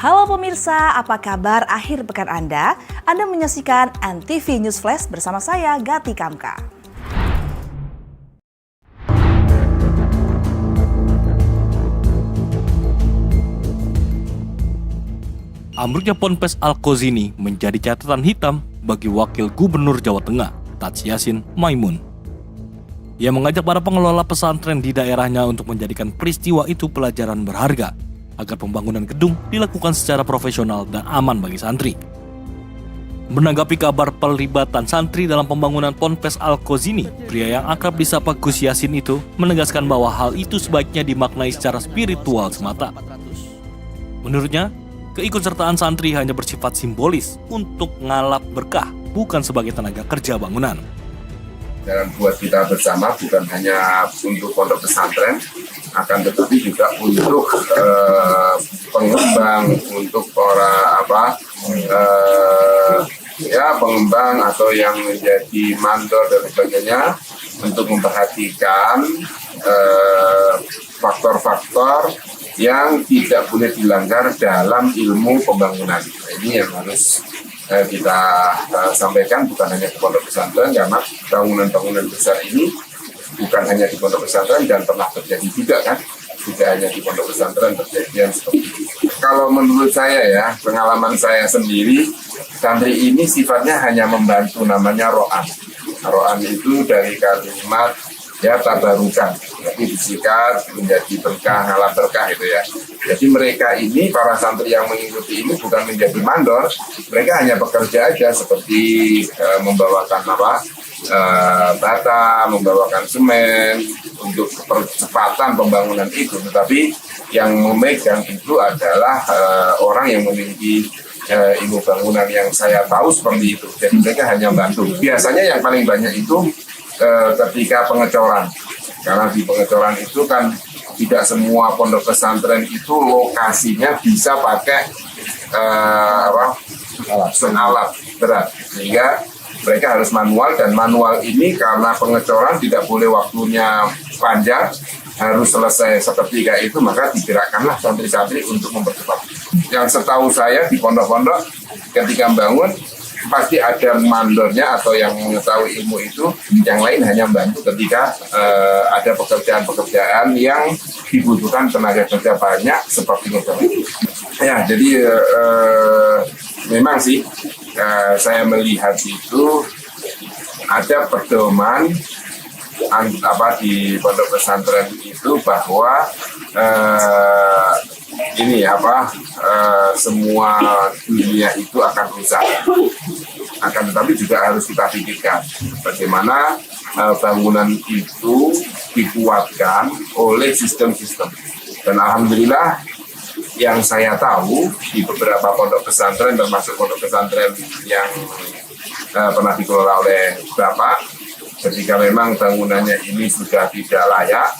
Halo pemirsa, apa kabar akhir pekan Anda? Anda menyaksikan NTV News Flash bersama saya, Gati Kamka. Ambruknya Ponpes Al-Qazini menjadi catatan hitam bagi Wakil Gubernur Jawa Tengah, Taj Yassin Maimun. Ia mengajak para pengelola pesantren di daerahnya untuk menjadikan peristiwa itu pelajaran berharga, agar pembangunan gedung dilakukan secara profesional dan aman bagi santri. Menanggapi kabar pelibatan santri dalam pembangunan Ponpes Al-Qazini, pria yang akrab disapa Gus Yassin itu menegaskan bahwa hal itu sebaiknya dimaknai secara spiritual semata. Menurutnya, keikutsertaan santri hanya bersifat simbolis untuk ngalap berkah, bukan sebagai tenaga kerja bangunan. Dan buat kita bersama bukan hanya untuk pondok pesantren, akan tetapi juga untuk pengembang, untuk para pengembang atau yang menjadi mandor dan sebagainya, untuk memperhatikan faktor-faktor yang tidak boleh dilanggar dalam ilmu pembangunan. Ini yang harus kita sampaikan, bukan hanya di pondok pesantren, karena bangunan-bangunan besar ini bukan hanya di pondok pesantren dan pernah terjadi juga kan, tidak hanya di pondok pesantren terjadian seperti itu. Kalau menurut saya ya, pengalaman saya sendiri, santri ini sifatnya hanya membantu, namanya ro'an. Ro'an itu dari kalimat ya tabarukan, jadi disikat menjadi berkah, ngalah berkah itu ya. Jadi mereka ini, para santri yang mengikuti ini bukan menjadi mandor, mereka hanya bekerja aja seperti membawakan bata, membawakan semen untuk percepatan pembangunan itu. Tetapi yang memegang itu adalah orang yang memiliki ilmu bangunan yang saya tahu seperti itu. Jadi mereka hanya bantu. Biasanya yang paling banyak itu ketika pengecoran, karena di pengecoran itu kan tidak semua pondok pesantren itu lokasinya bisa pakai alat berat, sehingga mereka harus manual, dan manual ini karena pengecoran tidak boleh waktunya panjang, harus selesai seketika itu, maka digerakkanlah santri-santri untuk mempercepat. Yang setahu saya di pondok-pondok ketika membangun pasti ada mandornya atau yang mengetahui ilmu itu, yang lain hanya membantu ketika ada pekerjaan-pekerjaan yang dibutuhkan tenaga kerja banyak seperti itu. Ya, jadi memang sih saya melihat itu ada pedoman di pondok pesantren itu bahwa semua dunia itu akan rusak. Akan tetapi juga harus kita pikirkan bagaimana bangunan itu dikuatkan oleh sistem-sistem. Dan alhamdulillah yang saya tahu di beberapa pondok pesantren, termasuk pondok pesantren yang pernah dikelola oleh Bapak, ketika memang bangunannya ini sudah tidak layak,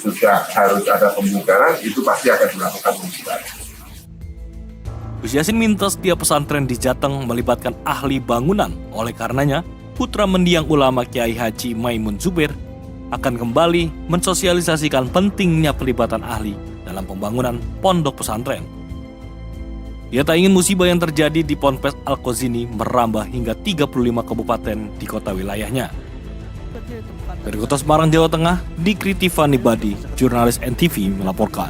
sudah harus ada pembugaran, itu pasti akan dilakukan pembugaran. Gus Yassin minta setiap pesantren di Jateng melibatkan ahli bangunan. Oleh karenanya, putra mendiang ulama Kiai Haji Maimun Zubair akan kembali mensosialisasikan pentingnya pelibatan ahli dalam pembangunan pondok pesantren. Ia tak ingin musibah yang terjadi di Ponpes Al-Qazini merambah hingga 35 kabupaten di kota wilayahnya. Dari Kota Semarang, Jawa Tengah, Dikri Tiffany Badi, jurnalis NTV melaporkan.